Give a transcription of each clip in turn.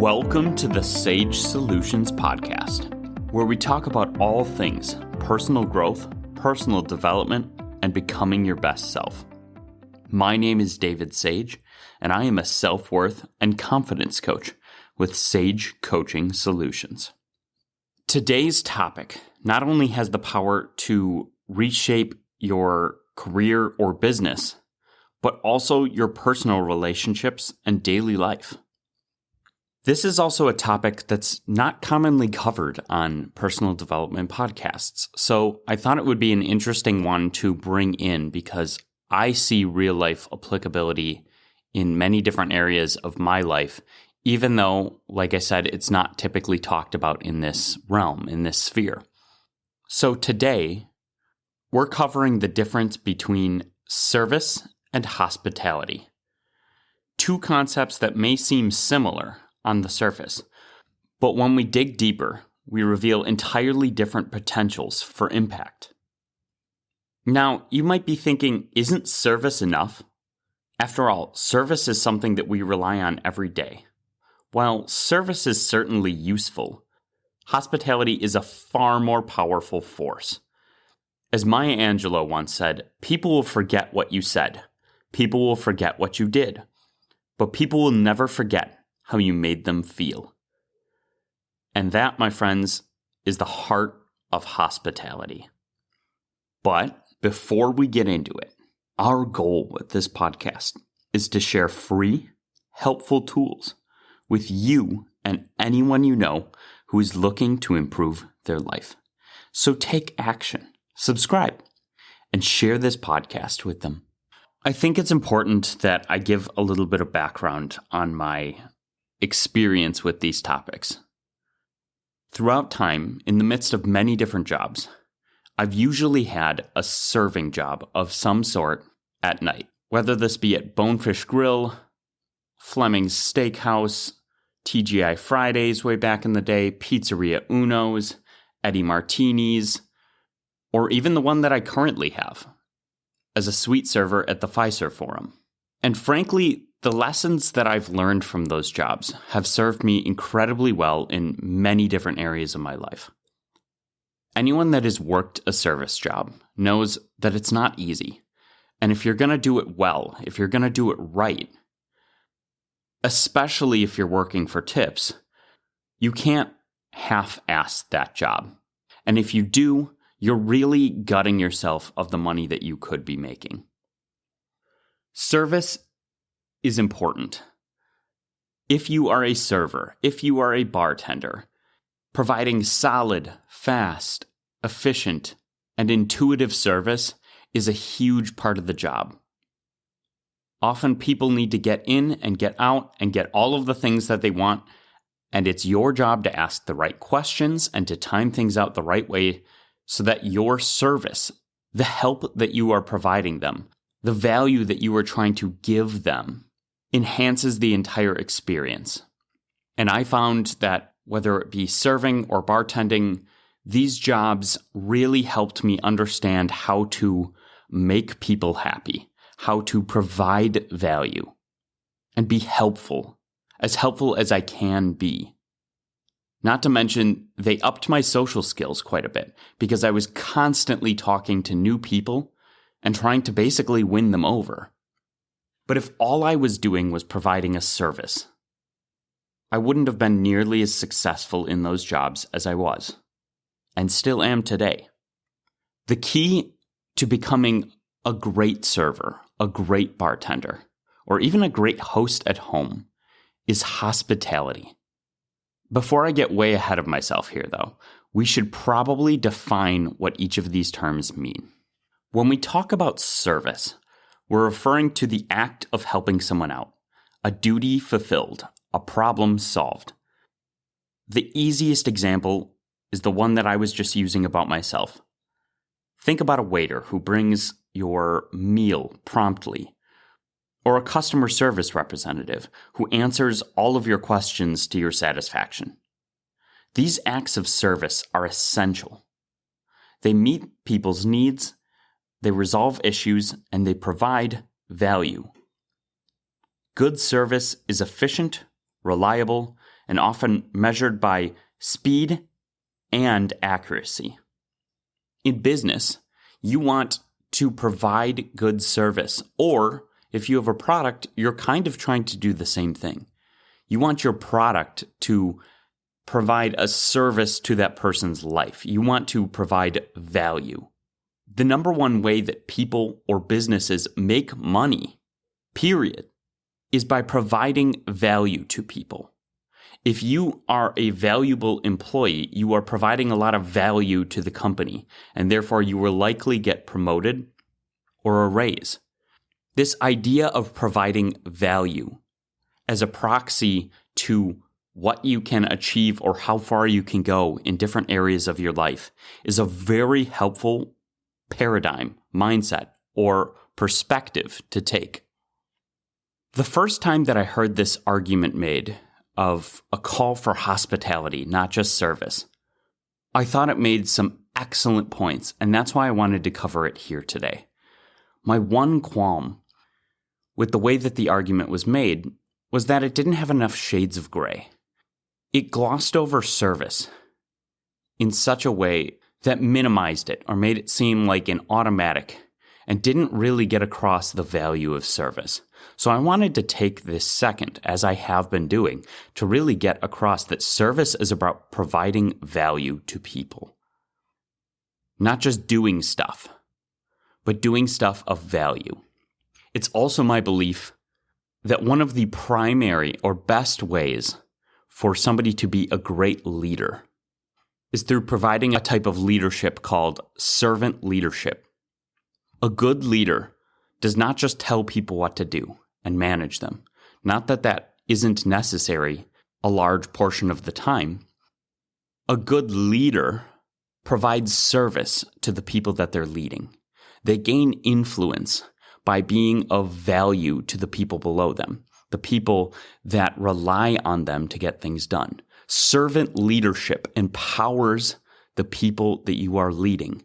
Welcome to the Sage Solutions Podcast, where we talk about all things personal growth, personal development, and becoming your best self. My name is David Sage, and I am a self-worth and confidence coach with Sage Coaching Solutions. Today's topic not only has the power to reshape your career or business, but also your personal relationships and daily life. This is also a topic that's not commonly covered on personal development podcasts, so I thought it would be an interesting one to bring in because I see real-life applicability in many different areas of my life, even though, like I said, it's not typically talked about in this realm, in this sphere. So today, we're covering the difference between service and hospitality. Two concepts that may seem similar on the surface, but when we dig deeper, we reveal entirely different potentials for impact. Now, you might be thinking, isn't service enough? After all, service is something that we rely on every day. While service is certainly useful, hospitality is a far more powerful force. As Maya Angelou once said, people will forget what you said. People will forget what you did. But people will never forget how you made them feel. And that, my friends, is the heart of hospitality. But before we get into it, our goal with this podcast is to share free, helpful tools with you and anyone you know who is looking to improve their life. So take action, subscribe, and share this podcast with them. I think it's important that I give a little bit of background on my experience with these topics. Throughout time, in the midst of many different jobs, I've usually had a serving job of some sort at night, whether this be at Bonefish Grill, Fleming's Steakhouse, TGI Fridays way back in the day, Pizzeria Uno's, Eddie Martini's, or even the one that I currently have as a suite server at the Fiserv Forum. And frankly, the lessons that I've learned from those jobs have served me incredibly well in many different areas of my life. Anyone that has worked a service job knows that it's not easy. And if you're going to do it well, if you're going to do it right, especially if you're working for tips, you can't half-ass that job. And if you do, you're really gutting yourself of the money that you could be making. Service is important. If you are a server, if you are a bartender, providing solid, fast, efficient, and intuitive service is a huge part of the job. Often people need to get in and get out and get all of the things that they want, and it's your job to ask the right questions and to time things out the right way so that your service, the help that you are providing them, the value that you are trying to give them, enhances the entire experience. And I found that whether it be serving or bartending, these jobs really helped me understand how to make people happy, how to provide value, and be helpful as I can be. Not to mention, they upped my social skills quite a bit because I was constantly talking to new people and trying to basically win them over. But if all I was doing was providing a service, I wouldn't have been nearly as successful in those jobs as I was, and still am today. The key to becoming a great server, a great bartender, or even a great host at home is hospitality. Before I get way ahead of myself here, though, we should probably define what each of these terms mean. When we talk about service, we're referring to the act of helping someone out, a duty fulfilled, a problem solved. The easiest example is the one that I was just using about myself. Think about a waiter who brings your meal promptly, or a customer service representative who answers all of your questions to your satisfaction. These acts of service are essential. They meet people's needs, they resolve issues, and they provide value. Good service is efficient, reliable, and often measured by speed and accuracy. In business, you want to provide good service, or if you have a product, you're kind of trying to do the same thing. You want your product to provide a service to that person's life. You want to provide value. The number one way that people or businesses make money, period, is by providing value to people. If you are a valuable employee, you are providing a lot of value to the company, and therefore you will likely get promoted or a raise. This idea of providing value as a proxy to what you can achieve or how far you can go in different areas of your life is a very helpful paradigm, mindset, or perspective to take. The first time that I heard this argument made of a call for hospitality, not just service, I thought it made some excellent points, and that's why I wanted to cover it here today. My one qualm with the way that the argument was made was that it didn't have enough shades of gray. It glossed over service in such a way that minimized it or made it seem like an automatic and didn't really get across the value of service. So I wanted to take this second, as I have been doing, to really get across that service is about providing value to people. Not just doing stuff, but doing stuff of value. It's also my belief that one of the primary or best ways for somebody to be a great leader is through providing a type of leadership called servant leadership. A good leader does not just tell people what to do and manage them. Not that that isn't necessary a large portion of the time. A good leader provides service to the people that they're leading. They gain influence by being of value to the people below them, the people that rely on them to get things done. Servant leadership empowers the people that you are leading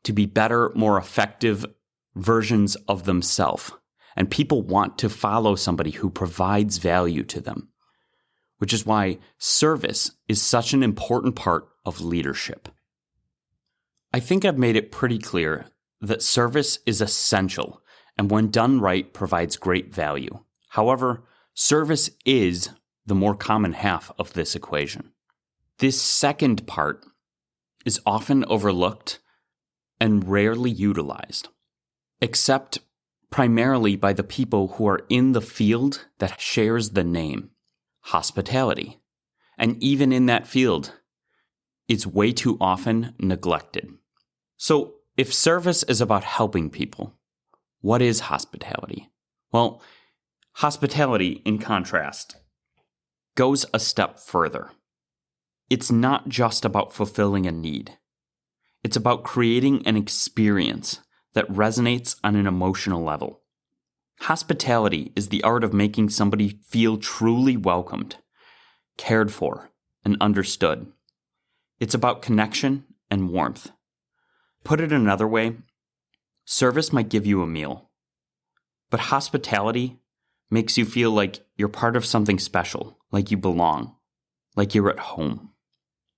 to be better, more effective versions of themselves. And people want to follow somebody who provides value to them, which is why service is such an important part of leadership. I think I've made it pretty clear that service is essential and when done right provides great value. However, service is the more common half of this equation. This second part is often overlooked and rarely utilized, except primarily by the people who are in the field that shares the name, hospitality. And even in that field, it's way too often neglected. So if service is about helping people, what is hospitality? Well, hospitality, in contrast, goes a step further. It's not just about fulfilling a need. It's about creating an experience that resonates on an emotional level. Hospitality is the art of making somebody feel truly welcomed, cared for, and understood. It's about connection and warmth. Put it another way, service might give you a meal, but hospitality makes you feel like you're part of something special, like you belong, like you're at home.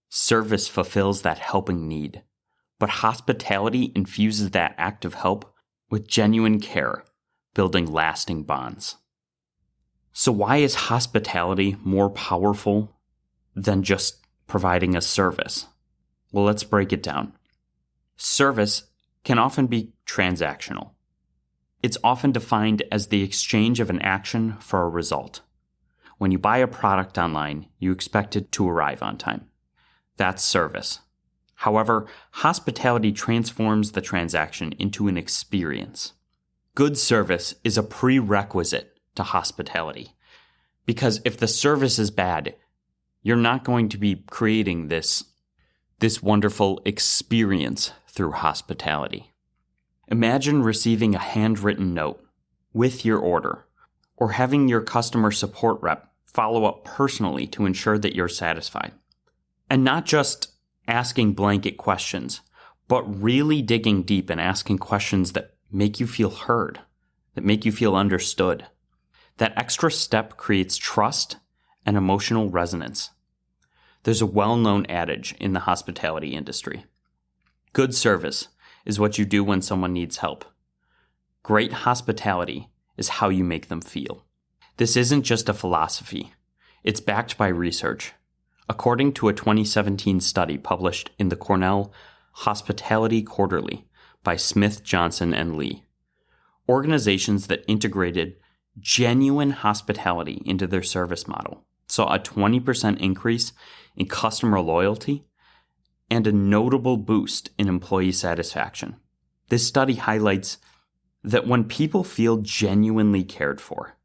Service fulfills that helping need, but hospitality infuses that act of help with genuine care, building lasting bonds. So why is hospitality more powerful than just providing a service? Well, let's break it down. Service can often be transactional. It's often defined as the exchange of an action for a result. When you buy a product online, you expect it to arrive on time. That's service. However, hospitality transforms the transaction into an experience. Good service is a prerequisite to hospitality, because if the service is bad, you're not going to be creating this wonderful experience through hospitality. Imagine receiving a handwritten note with your order, or having your customer support rep follow up personally to ensure that you're satisfied. And not just asking blanket questions, but really digging deep and asking questions that make you feel heard, that make you feel understood. That extra step creates trust and emotional resonance. There's a well-known adage in the hospitality industry. Good service is what you do when someone needs help. Great hospitality is how you make them feel. This isn't just a philosophy. It's backed by research. According to a 2017 study published in the Cornell Hospitality Quarterly by Smith, Johnson, and Lee, organizations that integrated genuine hospitality into their service model saw a 20% increase in customer loyalty and a notable boost in employee satisfaction. This study highlights that when people feel genuinely cared for,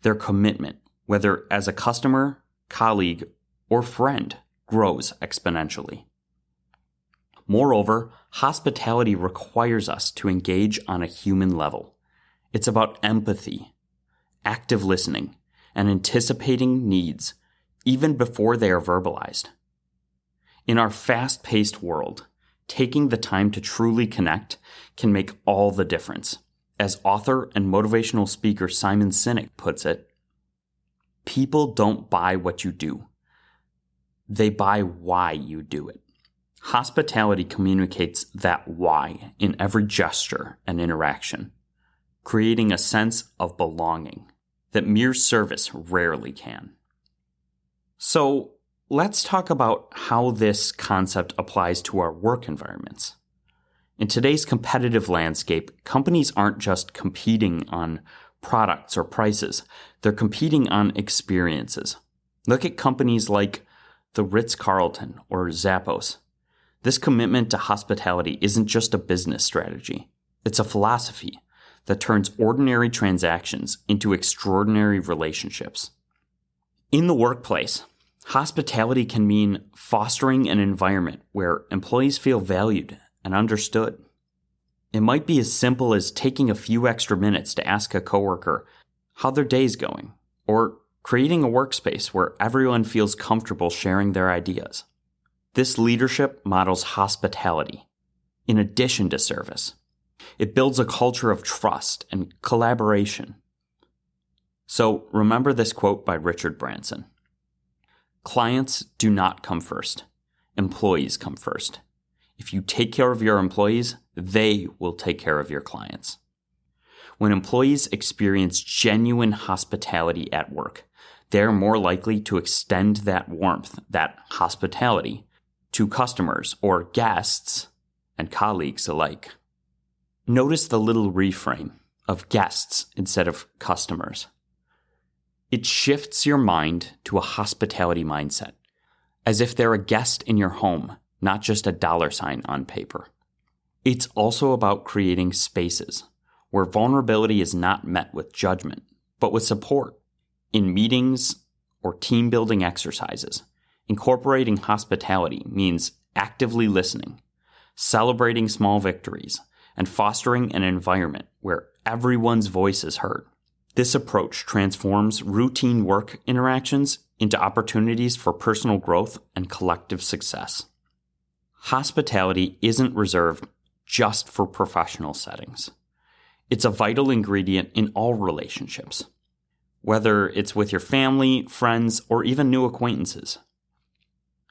their commitment, whether as a customer, colleague, or friend, grows exponentially. Moreover, hospitality requires us to engage on a human level. It's about empathy, active listening, and anticipating needs even before they are verbalized. In our fast-paced world, taking the time to truly connect can make all the difference. As author and motivational speaker Simon Sinek puts it, people don't buy what you do. They buy why you do it. Hospitality communicates that why in every gesture and interaction, creating a sense of belonging that mere service rarely can. So, let's talk about how this concept applies to our work environments. In today's competitive landscape, companies aren't just competing on products or prices. They're competing on experiences. Look at companies like the Ritz-Carlton or Zappos. This commitment to hospitality isn't just a business strategy. It's a philosophy that turns ordinary transactions into extraordinary relationships. In the workplace, hospitality can mean fostering an environment where employees feel valued and understood. It might be as simple as taking a few extra minutes to ask a coworker how their day's going, or creating a workspace where everyone feels comfortable sharing their ideas. This leadership models hospitality in addition to service. It builds a culture of trust and collaboration. So remember this quote by Richard Branson. Clients do not come first. Employees come first. If you take care of your employees, they will take care of your clients. When employees experience genuine hospitality at work, they're more likely to extend that warmth, that hospitality, to customers or guests and colleagues alike. Notice the little reframe of guests instead of customers. It shifts your mind to a hospitality mindset, as if they're a guest in your home, not just a dollar sign on paper. It's also about creating spaces where vulnerability is not met with judgment, but with support. In meetings or team building exercises, incorporating hospitality means actively listening, celebrating small victories, and fostering an environment where everyone's voice is heard. This approach transforms routine work interactions into opportunities for personal growth and collective success. Hospitality isn't reserved just for professional settings. It's a vital ingredient in all relationships, whether it's with your family, friends, or even new acquaintances.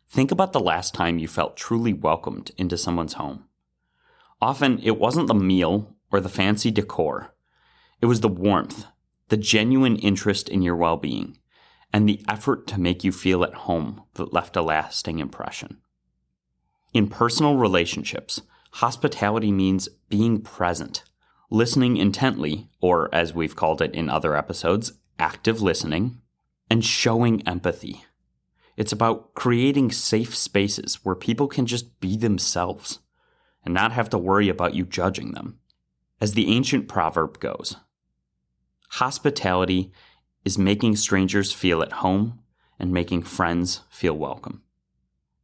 Think about the last time you felt truly welcomed into someone's home. Often, it wasn't the meal or the fancy decor. It was the warmth, the genuine interest in your well-being, and the effort to make you feel at home that left a lasting impression. In personal relationships, hospitality means being present, listening intently, or as we've called it in other episodes, active listening, and showing empathy. It's about creating safe spaces where people can just be themselves and not have to worry about you judging them. As the ancient proverb goes, hospitality is making strangers feel at home and making friends feel welcome.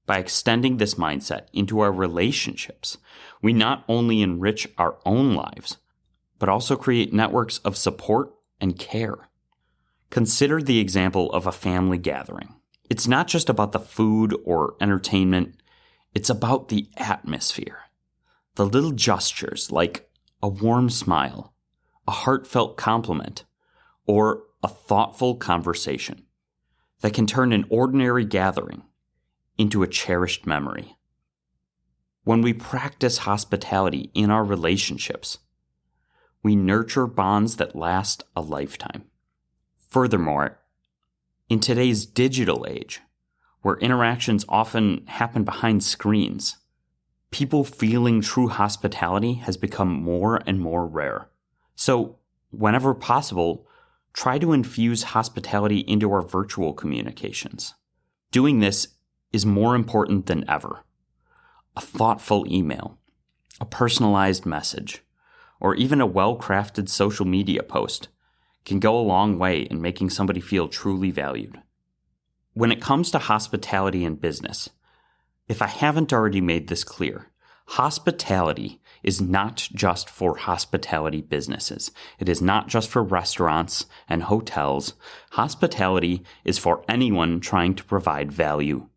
By extending this mindset into our relationships, we not only enrich our own lives, but also create networks of support and care. Consider the example of a family gathering. It's not just about the food or entertainment, it's about the atmosphere. The little gestures like a warm smile, a heartfelt compliment, or a thoughtful conversation. that can turn an ordinary gathering into a cherished memory. When we practice hospitality in our relationships, we nurture bonds that last a lifetime. Furthermore, in today's digital age, where interactions often happen behind screens, people feeling true hospitality has become more and more rare. So, whenever possible, try to infuse hospitality into our virtual communications. Doing this is more important than ever. A thoughtful email, a personalized message, or even a well-crafted social media post can go a long way in making somebody feel truly valued. When it comes to hospitality in business, if I haven't already made this clear, hospitality is not just for hospitality businesses. It is not just for restaurants and hotels. Hospitality is for anyone trying to provide value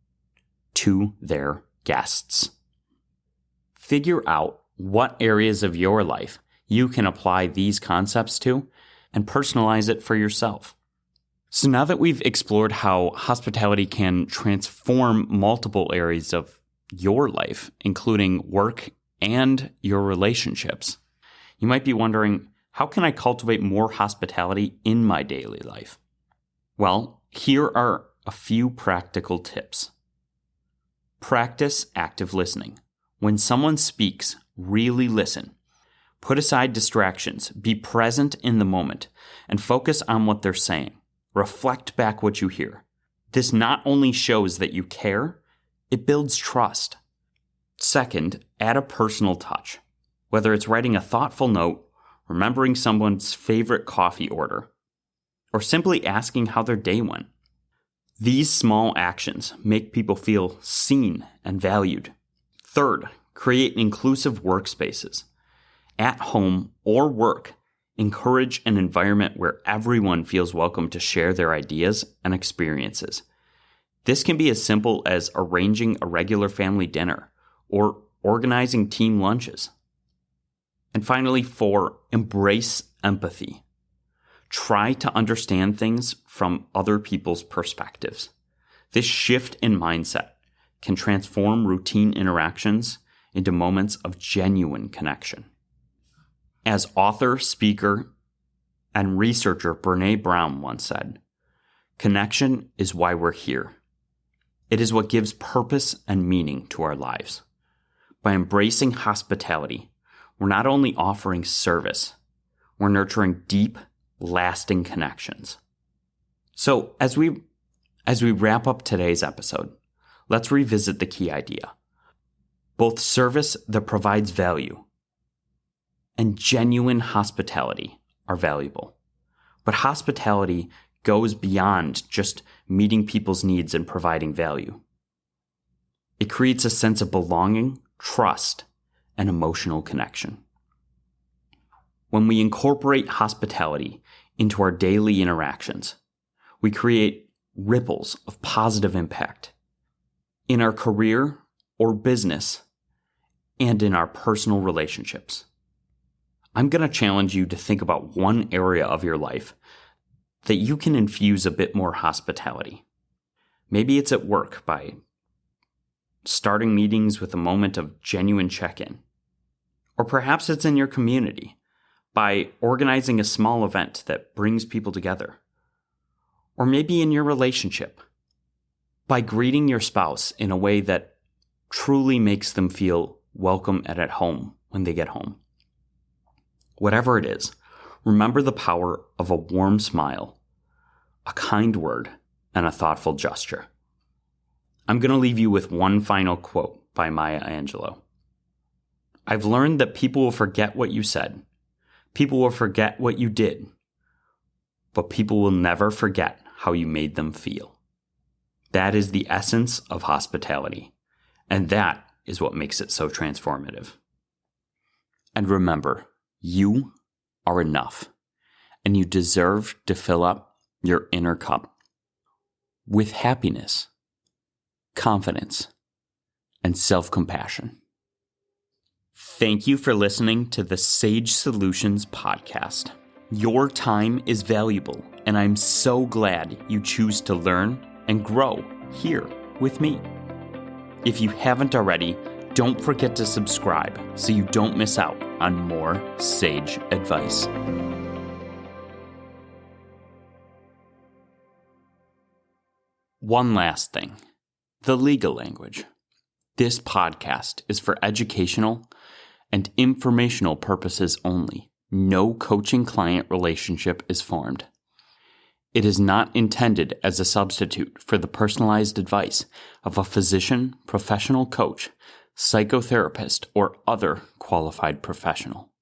to their guests. Figure out what areas of your life you can apply these concepts to and personalize it for yourself. So now that we've explored how hospitality can transform multiple areas of your life, including work and your relationships, you might be wondering, how can I cultivate more hospitality in my daily life? Well, here are a few practical tips. Practice active listening. When someone speaks, really listen. Put aside distractions, be present in the moment, and focus on what they're saying. Reflect back what you hear. This not only shows that you care, it builds trust. Second, add a personal touch. Whether it's writing a thoughtful note, remembering someone's favorite coffee order, or simply asking how their day went. These small actions make people feel seen and valued. Third, create inclusive workspaces. At home or work, encourage an environment where everyone feels welcome to share their ideas and experiences. This can be as simple as arranging a regular family dinner or organizing team lunches. And finally, 4, embrace empathy. Try to understand things from other people's perspectives. This shift in mindset can transform routine interactions into moments of genuine connection. As author, speaker, and researcher Brené Brown once said, "Connection is why we're here. It is what gives purpose and meaning to our lives." By embracing hospitality, we're not only offering service, we're nurturing deep, lasting connections. So as we wrap up today's episode, let's revisit the key idea. Both service that provides value and genuine hospitality are valuable. But hospitality goes beyond just meeting people's needs and providing value. It creates a sense of belonging, trust, and emotional connection. When we incorporate hospitality into our daily interactions, we create ripples of positive impact in our career or business and in our personal relationships. I'm going to challenge you to think about one area of your life that you can infuse a bit more hospitality. Maybe it's at work by starting meetings with a moment of genuine check-in. Or perhaps it's in your community by organizing a small event that brings people together. Or maybe in your relationship by greeting your spouse in a way that truly makes them feel welcome and at home when they get home. Whatever it is, remember the power of a warm smile, a kind word, and a thoughtful gesture. I'm going to leave you with one final quote by Maya Angelou. "I've learned that people will forget what you said. People will forget what you did. But people will never forget how you made them feel." That is the essence of hospitality. And that is what makes it so transformative. And remember, you are enough. And you deserve to fill up your inner cup with happiness, confidence, and self-compassion. Thank you for listening to the Sage Solutions podcast. Your time is valuable, and I'm so glad you choose to learn, and grow here with me. If you haven't already, don't forget to subscribe so you don't miss out on more sage advice. One last thing, the legal language. This podcast is for educational and informational purposes only. No coaching-client relationship is formed. It is not intended as a substitute for the personalized advice of a physician, professional coach, psychotherapist, or other qualified professional.